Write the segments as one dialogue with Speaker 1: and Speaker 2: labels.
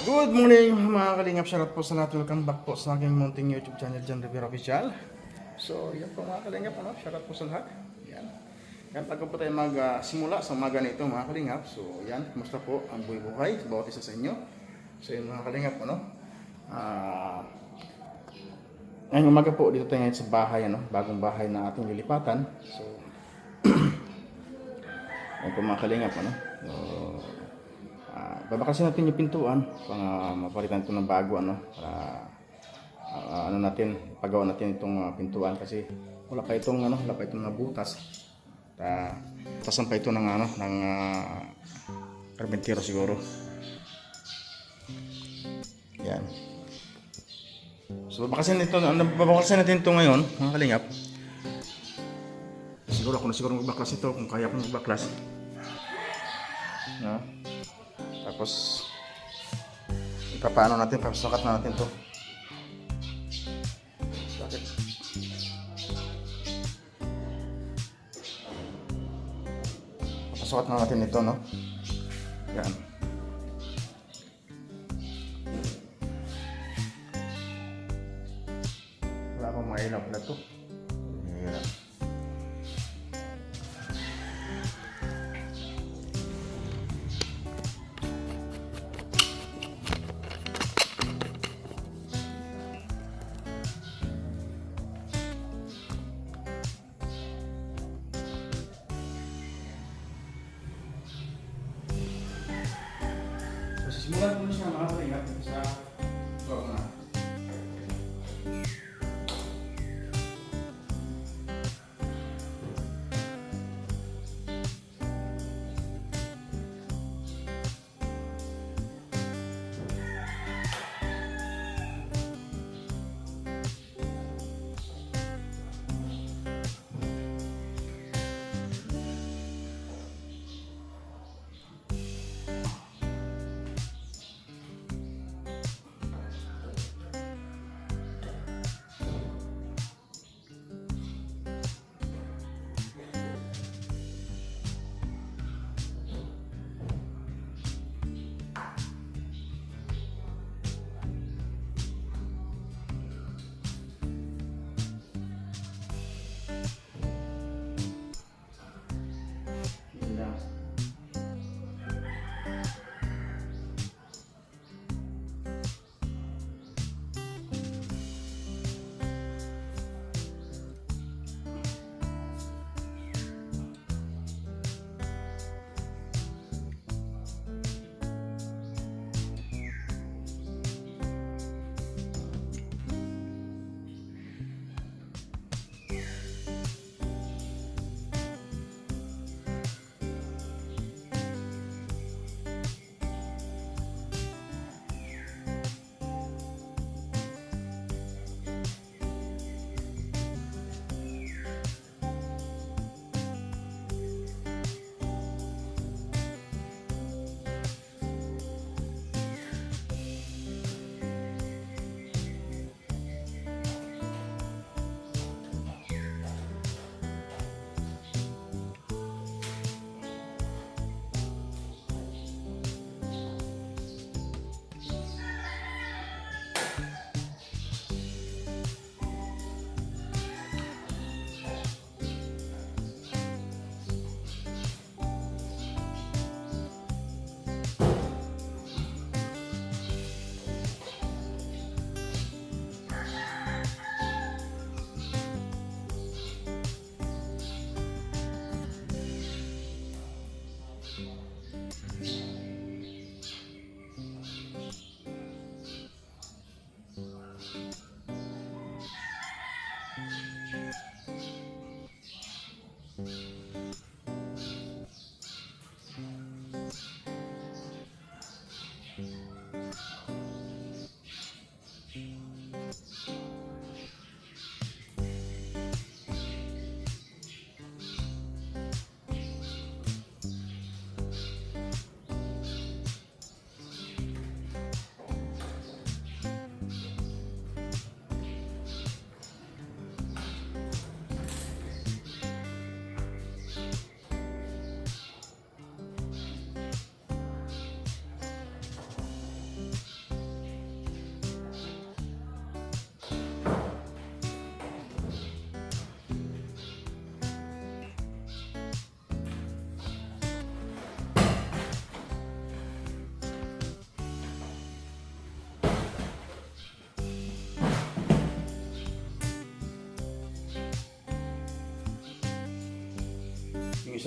Speaker 1: Good morning mga kalingap, shoutout po sa lahat. Welcome back po sa aking munting YouTube channel, John Rivera Official. So yan po mga kalingap, shoutout po sa lahat. Yan. Yan, bago po tayo magsimula sa umaga nito mga kalingap. So yan, kumusta po ang buhay-buhay sa bawat isa sa inyo. So yan mga kalingap, ngayong umaga po dito tayo ngayon sa bahay, bagong bahay na ating lilipatan. So yan po mga kalingap, babakasin natin yung pintuan para mapalitan ito ng bago, para pagawa natin itong pintuan kasi wala pa itong nabutas. Tasan pa ito ng karpentero siguro. Yan. So babakasin natin ito ngayon mga kalingap. Siguro ako na siguro magbaklas ito kung kaya akong magbaklas. No? Tapos ipapaano natin, papasakat na natin to. Bakit? Papasakat na natin ito, no? Yan. Wala akong mailaw na to. Hirap. Simulan ko na siya mga kalingap sa na.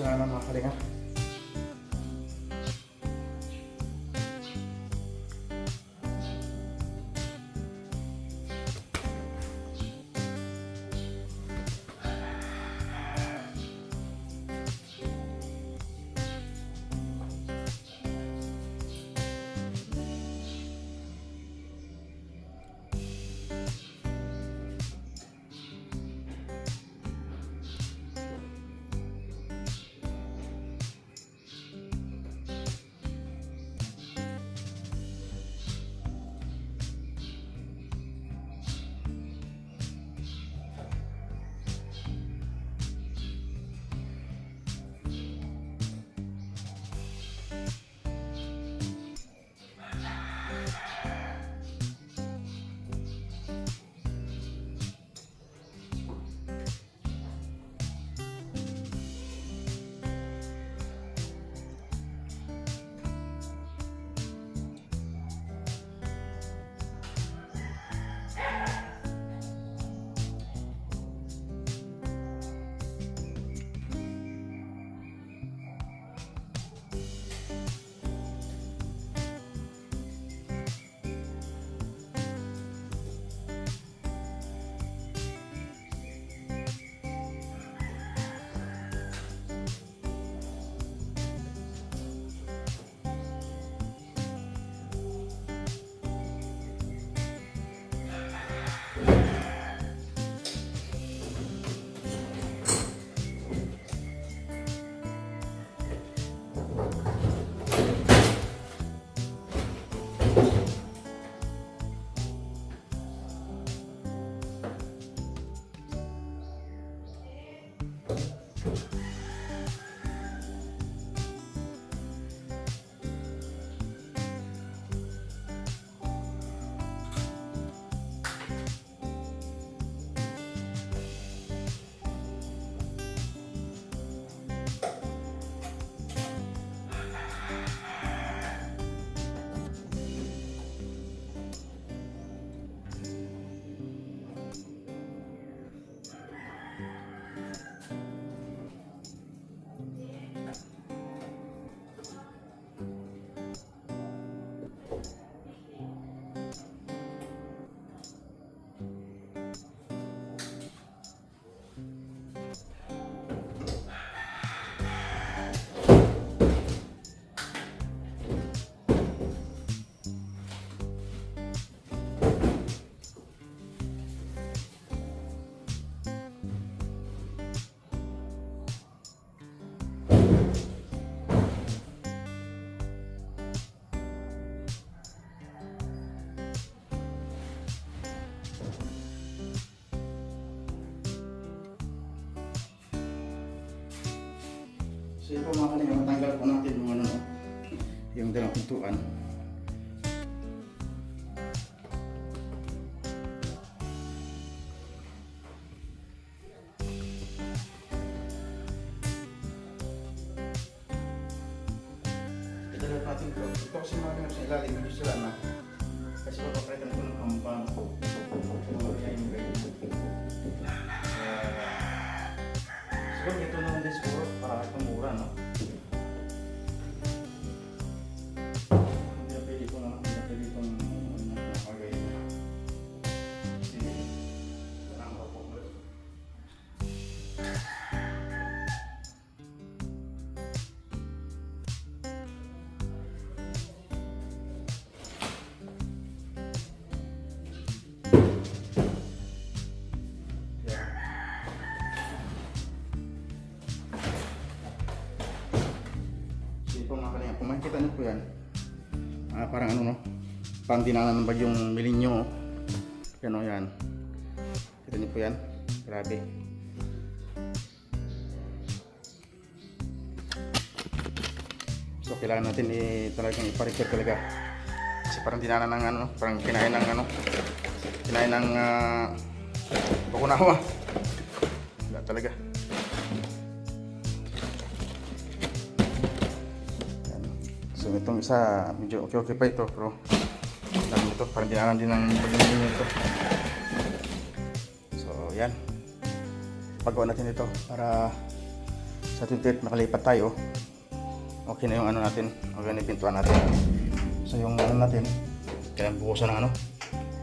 Speaker 1: porselana mga kalingap. So yun po mga kalingap, matanggal po natin yung ano, yung dalang pintuan. Italat natin ito. Ito kasi mga kalingap sa ilalim, medyo sila na. Kasi papapalitan ito ng kampang. Kaya yung ganyan. Siguro ito naman din siguro para tumura, no? Hindi na pwede ito na, hindi na pwede itong nakagay. Kasi parang ako po. Kung makikita niyo po yan, parang ano no, parang dinanan ng bagyong Milinyo. Yan o yan. Kita niyo po yan. Grabe. So kailangan natin talagang ipa-repair talaga. Kasi parang dinanan ng ano, parang kinain ng ano, kinain ng bakunawa. Wala talaga. So itong isa, medyo okay pa ito, pero alam ito, parang dinanan din ng pagiging ito. So yan, pagawa natin ito para sa 28 makalipat tayo, okay na yung ano natin, okay na yung pintuan natin. So yung ano natin, kailangan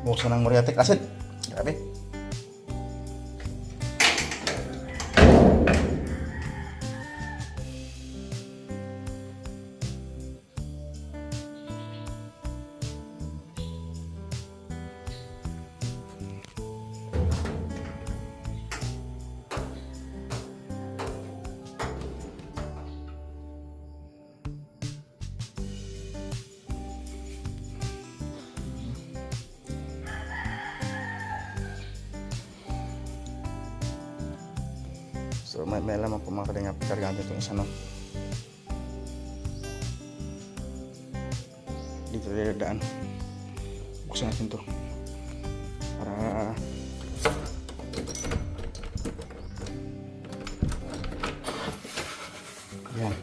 Speaker 1: buhusan ng muriatic acid. Grabe. So may laman po mga kalingap, kargaan itong isa, no? Dito daan. Buksan natin to para yan.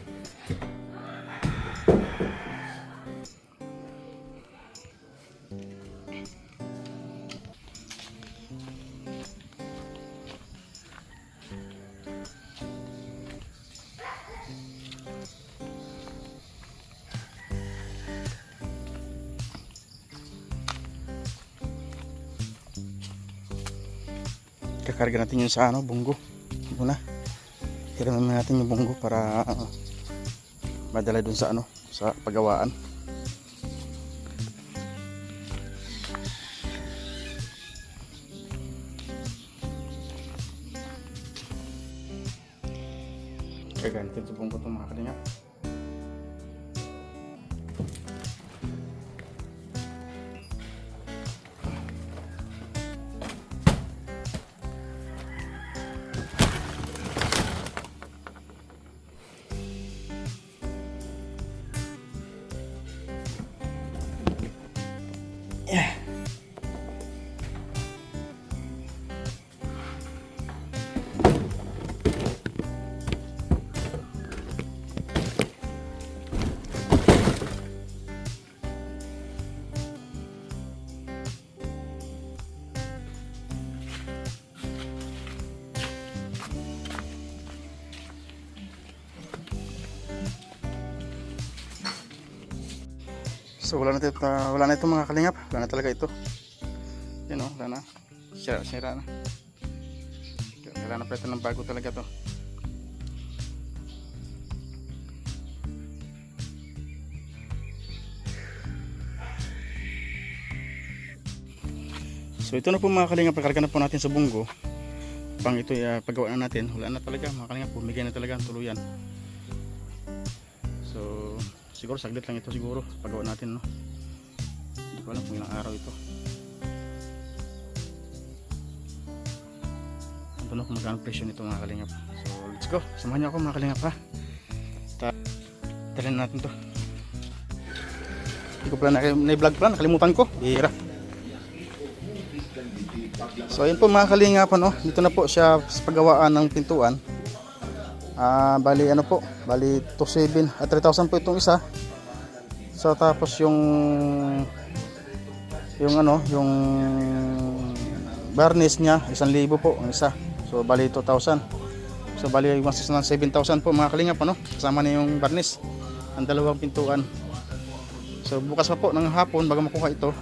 Speaker 1: Kakarga natin yung sa bunggo muna. Hiramin natin yung bunggo para madala dun sa sa paggawaan. Kagantin sa bunggo ito mga kalingap. Yeah. So wala na ito mga kalingap, wala na talaga ito. Yan o, wala na. Sira na. Kailangan na pa ito ng bago talaga to. So ito na po mga kalingap, pakarga na po natin sa bunggo. Pang ito paggawa na natin, wala na talaga mga kalingap, bumigay na talaga ang tuluyan. So siguro saglit lang ito siguro paggawa natin, no? Hindi ko alam kung ilang araw ito. Ito na kung magkano presyo nito mga kalingap. So let's go, samahan niyo ako mga kalingap, ha. Talin natin to. Hindi ko pala na-vlog pala, nakalimutan ko. Bihira. So ayun po mga kalingap, no? Dito na po siya sa paggawaan ng pintuan. Bali bali 2,700 at 3,000 po itong isa. So tapos yung varnish niya 1,000 po ang isa. So bali 2,000. So bali mas ng 7,000 po mga kalingap, kasama na yung varnish ang dalawang pintuan. So bukas pa po ng hapon bago makuha ito.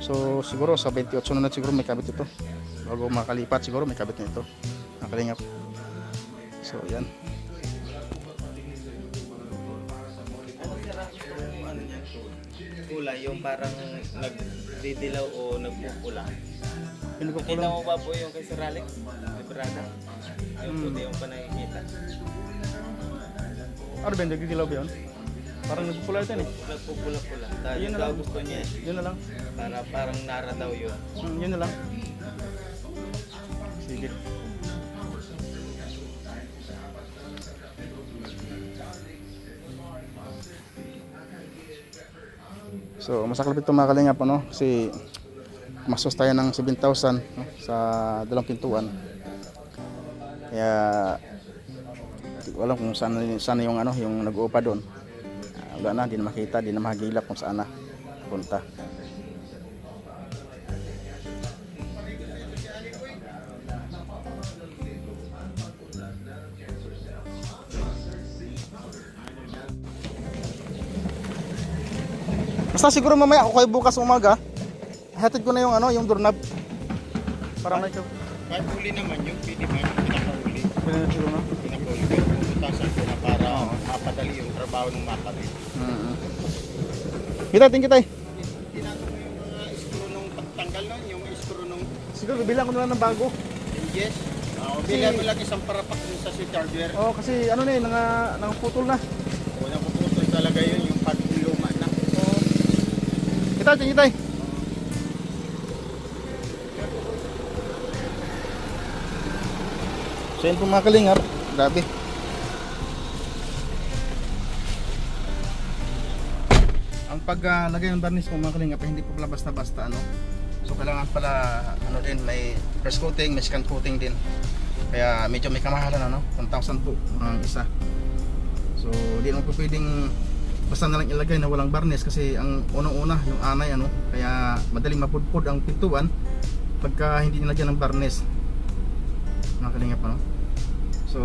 Speaker 1: So siguro sa 28 na siguro may kabit ito. Bago makalipat siguro may kabit na ito mga kalingap. So yan.
Speaker 2: Kulay yung parang nagdidilaw o nagpupula.
Speaker 1: Pinagpupula.
Speaker 2: Kita mo ba po yung kay Sir Alex? May Prada? Yung puti yung pa nakikita.
Speaker 1: Ano ba yung nagdidilaw ba yun? Parang nagpupula ito eh.
Speaker 2: Nagpupula-pula. Dahil
Speaker 1: Yun na lang.
Speaker 2: gusto niya eh.
Speaker 1: Yun na lang.
Speaker 2: Parang nara daw yun.
Speaker 1: Yun na lang. Sige. So masaklap ito mga kalingap, kasi masos tayo ng 7,000, sa dalawang pintuan. Kaya hindi ko alam kung saan yung yung nag-uupa doon. Wala na, di na makita, di na mahagilap kung saan na punta. Basta siguro mamaya ako kayo bukas umaga. Hatid ko na yung ano, yung doorknob. Para may
Speaker 3: Kahit huli naman yung pwede man yung pinakahuli.
Speaker 1: siguro na.
Speaker 3: Pinakahuli pero bubutasan ko na para mapadali yung trabaho ng makabit.
Speaker 1: Kita, tingin tayo.
Speaker 3: Tinato mo yung mga iskuro nung pagtanggal nun, yung iskuro nung
Speaker 1: Siguro bibilang ko na lang ng bago.
Speaker 3: hinges. Bilhan mo lang isang parapak dun sa switch hardware.
Speaker 1: Oh, kasi ano na eh, nangaputol na.
Speaker 3: Unang puputol talaga yun, yung pag luma na.
Speaker 1: Kita, tingin tayo. So yun po mga kalingap, grabe. Ang paglagay ng barnis po mga kalingap ay hindi po pala basta-basta ano. So kailangan pala ano din, may press coating, may scan coating din. Kaya medyo may kamahalan ano, 1,000 po ang isa. So di naman po pwedeng basta na lang ilagay na walang barnis kasi ang unang-una yung anay ano, kaya madaling mapudpud ang pintuan pagka hindi nilagyan ng barnis. Mga kalingap ano. So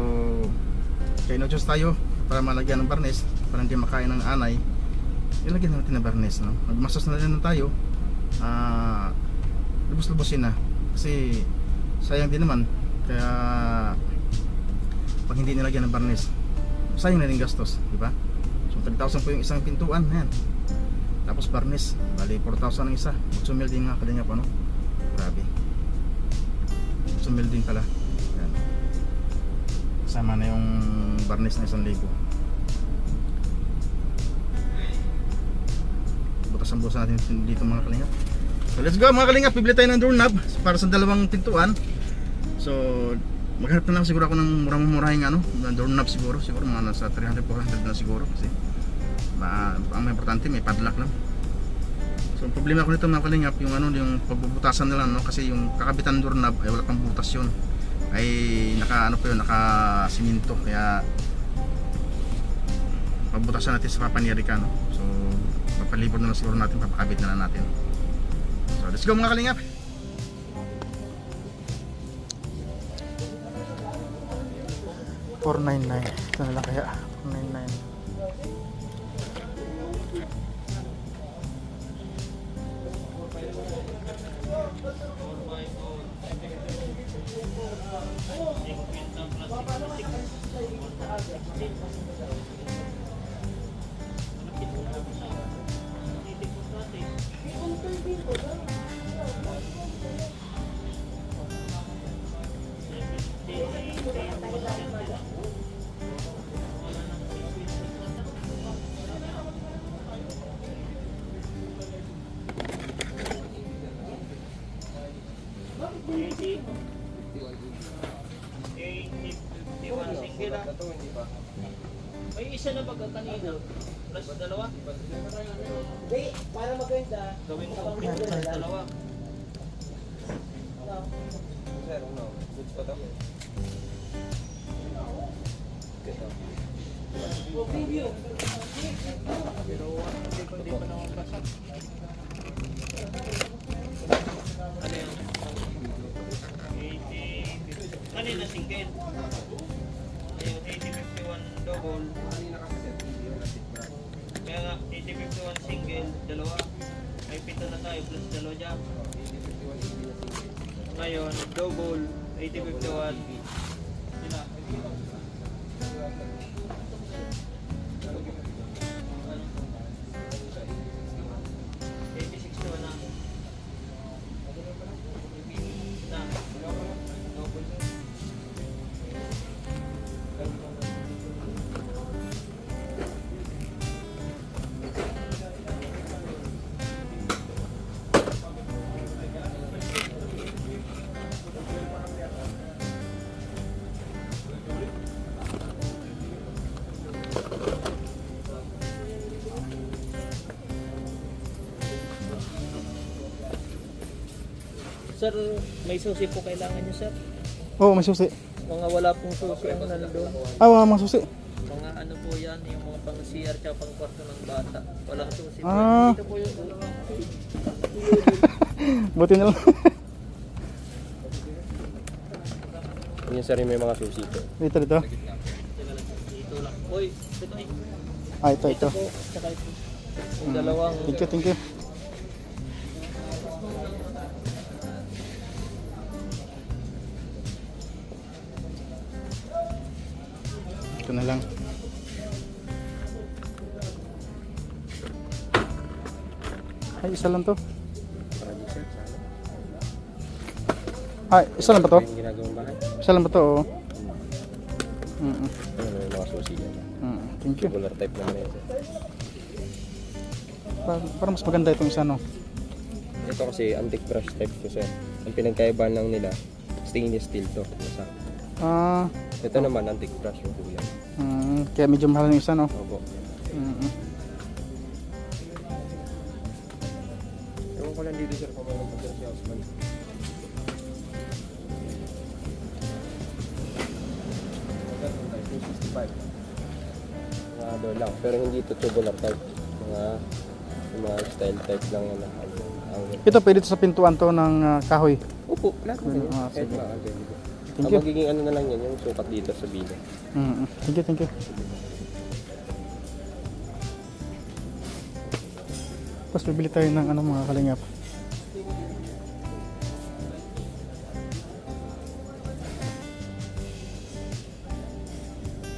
Speaker 1: kaya no-adjust tayo para malagyan ng barnis para hindi makain ng anay. Ilagyan natin ng barnis no. Magmasas na rin tayo. Lubos-lubosin na kasi sayang din naman kaya pag hindi nilagyan ng barnis sayang na rin gastos, di ba? So 3,000 po yung isang pintuan, ayan. Tapos barnis, bali 4,000 ang isa. 8 mil din nga kalingap ano. Grabe. 8 mil din pala. Ayan. Kasama na yung barnis na 1,000. Butasan-butasan natin dito mga kalingap. So let's go mga kalingap, bibili tayo ng doorknob para sa dalawang pintuan. So maghanap na lang siguro ako ng murang-murahing ano, doorknob siguro mga nasa 300-400 na siguro kasi ang may importante may padlock lang. So ang problema ko nito mga kalingap, yung ano, yung pagbubutasan na lang no, kasi yung kakabitan doorknob ay wala pang butas yun. Ay naka ano pa yun, naka siminto kaya pagbutasan natin sa papanirika no. So papalibot na lang siguro natin, papakabit na lang natin. So let's go mga kalingap. $499 ito na lang kaya $499.
Speaker 2: May isa na baga kanina. Plus dalawa.
Speaker 4: Hindi, para maganda.
Speaker 2: Gawin ko plus dalawa.
Speaker 4: Sir, no. Goods pa to? Preview.
Speaker 2: Pero hindi pa naman basa. Ano yan? 80. Kanina single. Ayun, 8051 double. Kaya nga, 8051 single, dalawa. May pito na tayo plus dalawa dyan. Ngayon, double, 8051. Sila. 8061 na. Na. Sir, may susi po kailangan nyo, sir?
Speaker 1: Oo, may susi.
Speaker 2: Mga wala pong susi ang nandun.
Speaker 1: Wala mga susi.
Speaker 2: Mga ano po yan, yung mga pang CR tsaka pang kwarto ng bata. Walang susi po.
Speaker 1: Ah.
Speaker 2: Dito po yung
Speaker 1: Buti na lang.
Speaker 4: Yung sir, may mga susi po.
Speaker 1: Dito.
Speaker 2: dito lang. Uy, ito ay.
Speaker 1: Ito.
Speaker 2: Po, tsaka ito.
Speaker 4: Yung dalawang...
Speaker 1: Thank you, thank you. Ito na lang. Ay, isa lang to. Ay, isa lang ba to?
Speaker 4: Yung ginagawang bahay.
Speaker 1: Isa lang ba to? Oo.
Speaker 4: Ano yung mga susi yan?
Speaker 1: Thank you.
Speaker 4: Tubular type naman yan. Sir.
Speaker 1: Para mas maganda itong isa, no?
Speaker 4: Ito kasi antique brush type to sir. Ang pinagkaibahan lang nila, stainless steel to. Isa.
Speaker 1: Ah,
Speaker 4: Ito naman antique brush yung kulay.
Speaker 1: kaya medyo mahal yung isa, no?
Speaker 4: Opo. Ewan ko lang dito sir kung ano pag si Osman. Mga doon lang. Pero hindi ito tubular type. Mga style type lang yan.
Speaker 1: Ito, pwede to sa pintuan to ng kahoy.
Speaker 4: Opo, lahat ng ganyan.
Speaker 1: Ah,
Speaker 4: Kahit
Speaker 1: sige.
Speaker 4: mga ganyan.
Speaker 1: Thank
Speaker 4: Ang
Speaker 1: you.
Speaker 4: magiging ano na lang yan, yung sukat dito sa bilo.
Speaker 1: Thank you, thank you. Tapos bibili tayo ng ano mga kalingap.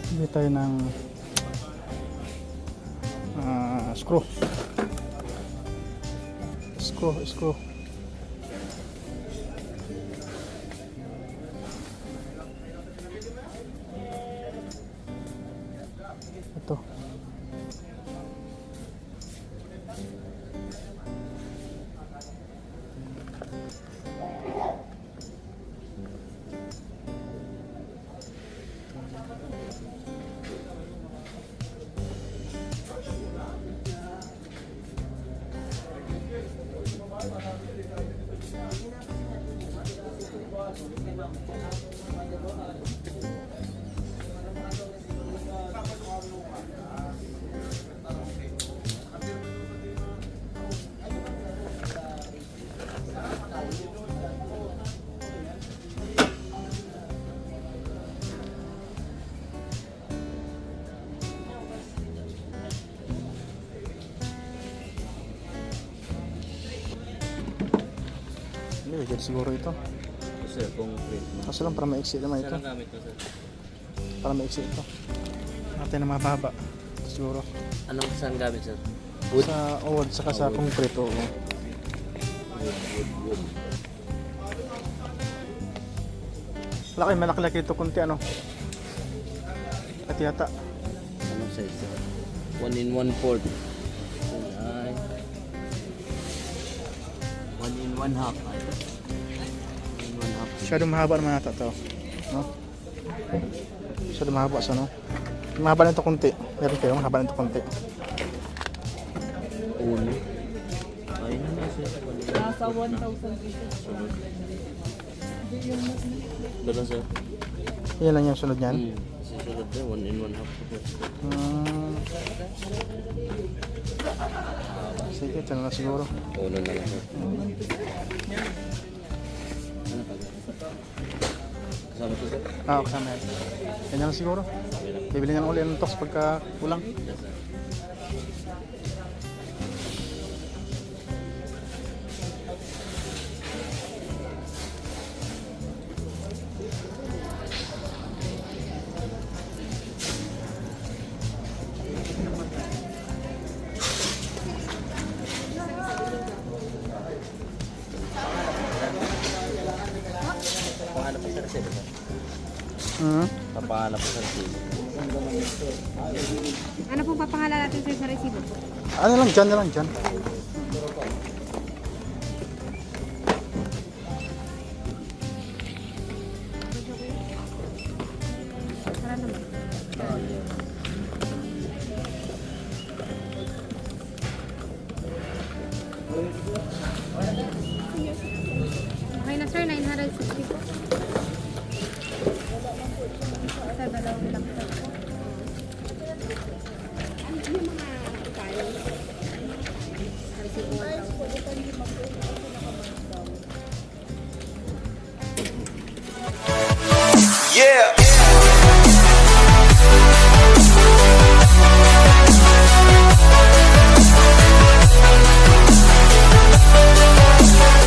Speaker 1: Bibili tayo ng screw. Screw. Ito. Hindi, pwede siguro ito.
Speaker 2: Sir, concrete.
Speaker 1: Kaso lang para maiksi naman ito.
Speaker 2: Saan ang gamit mo, sir?
Speaker 1: Para maiksi ito. Natin na mababa. Ito siguro.
Speaker 2: Anong saan gamit, sir?
Speaker 1: Sa wood, saka sa concrete. Oo.
Speaker 2: Wood.
Speaker 1: Malaki ito kunti ano. At yata.
Speaker 2: Anong size, sir? 1 in 1/4. Ay. 1 in 1/2. 1 in 1/2.
Speaker 1: Masyado mahaba naman ata ito. No? Masyado mahaba sa no. Mahaba na ito kunti. Meron kayo, mahaba na ito kunti.
Speaker 2: Uno. Ay, na, sir.
Speaker 5: Nasa 1,000 pieces.
Speaker 2: Dala, sir.
Speaker 1: Yan lang yung sunod niyan.
Speaker 2: Susunod na, 1 in 1/2.
Speaker 1: Sige, ito na lang siguro.
Speaker 4: Uno na lang sir.
Speaker 2: Kasama to, sir?
Speaker 1: Kasama yan. Yan na lang siguro. Bibili na lang ulit ng tox pagka kulang.
Speaker 2: Yes, sir. Papanganap po sa resibo, sir. Papanganap po sa resibo.
Speaker 5: Ano pong papangalan natin sir sa resibo?
Speaker 1: Ano lang dyan, na lang dyan.
Speaker 5: Tara naman. Okay na sir, 960 po. Sa dalawang lang sir. Ano yung mga tayo? Sa resibo 1,000.
Speaker 6: Yeah.